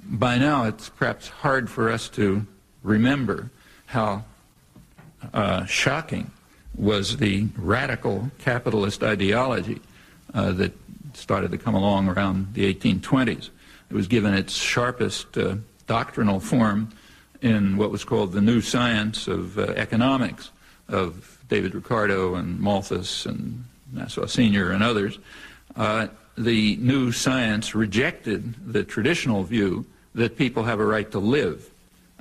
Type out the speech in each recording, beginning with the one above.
By now, it's perhaps hard for us to remember how shocking was the radical capitalist ideology that started to come along around the 1820s. It was given its sharpest doctrinal form in what was called the new science of economics of David Ricardo and Malthus and Nassau Sr. and others. The new science rejected the traditional view that people have a right to live.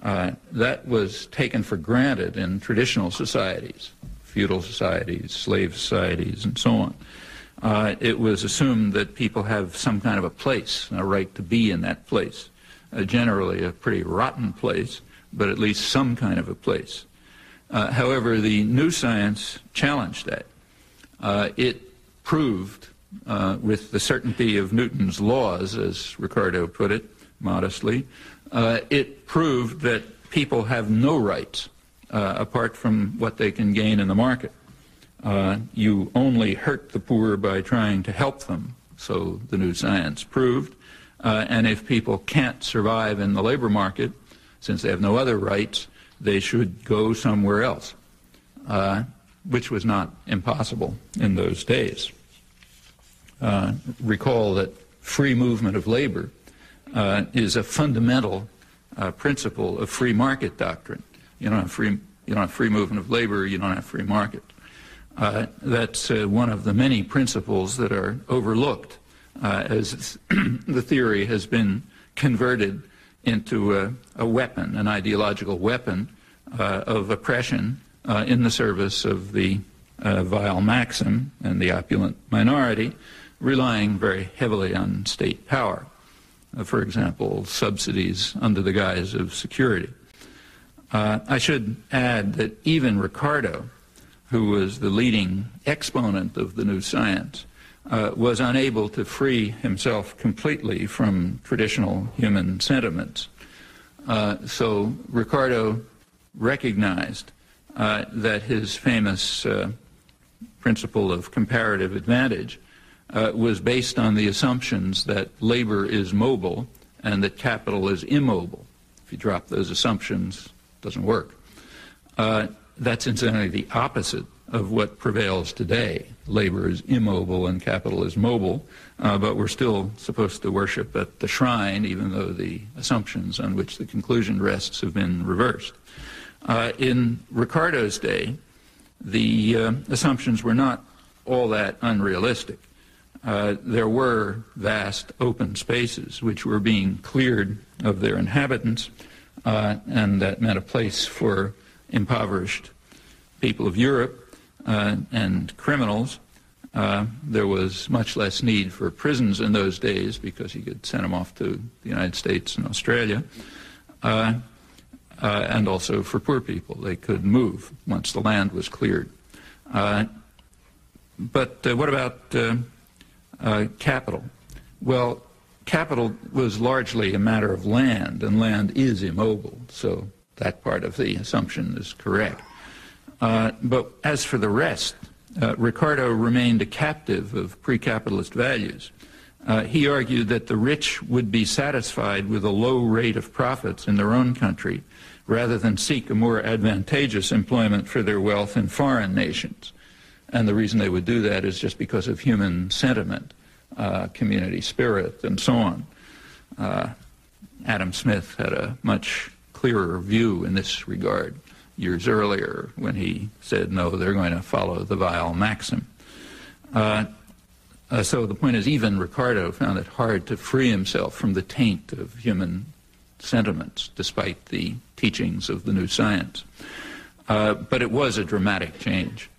That was taken for granted in traditional societies, feudal societies, slave societies, and so on. It was assumed that people have some kind of a place, a right to be in that place, generally a pretty rotten place, but at least some kind of a place. However, the new science challenged that. It proved, with the certainty of Newton's laws, as Ricardo put it modestly, it proved that people have no rights apart from what they can gain in the market. You only hurt the poor by trying to help them, so the new science proved. And if people can't survive in the labor market, since they have no other rights, they should go somewhere else, which was not impossible in those days. Recall that free movement of labor is a fundamental principle of free market doctrine. You don't have free movement of labor, you don't have free market. That's one of the many principles that are overlooked as the theory has been converted into a weapon, an ideological weapon of oppression in the service of the vile maxim and the opulent minority, relying very heavily on state power. For example, subsidies under the guise of security. I should add that even Ricardo, who was the leading exponent of the new science, was unable to free himself completely from traditional human sentiments. So Ricardo recognized that his famous principle of comparative advantage was based on the assumptions that labor is mobile and that capital is immobile. If you drop those assumptions, it doesn't work. That's incidentally the opposite of what prevails today. Labor is immobile and capital is mobile, but we're still supposed to worship at the shrine, even though the assumptions on which the conclusion rests have been reversed. In Ricardo's day, the assumptions were not all that unrealistic. There were vast open spaces which were being cleared of their inhabitants, and that meant a place for impoverished people of Europe and criminals. There was much less need for prisons in those days because you could send them off to the United States and Australia, and also for poor people. They could move once the land was cleared. But what about capital? Well, capital was largely a matter of land, and land is immobile, so that part of the assumption is correct. But as for the rest, Ricardo remained a captive of pre-capitalist values. He argued that the rich would be satisfied with a low rate of profits in their own country rather than seek a more advantageous employment for their wealth in foreign nations. And the reason they would do that is just because of human sentiment, community spirit, and so on. Adam Smith had a much clearer view in this regard years earlier when he said, no, they're going to follow the vile maxim. So the point is, even Ricardo found it hard to free himself from the taint of human sentiments, despite the teachings of the new science. But it was a dramatic change.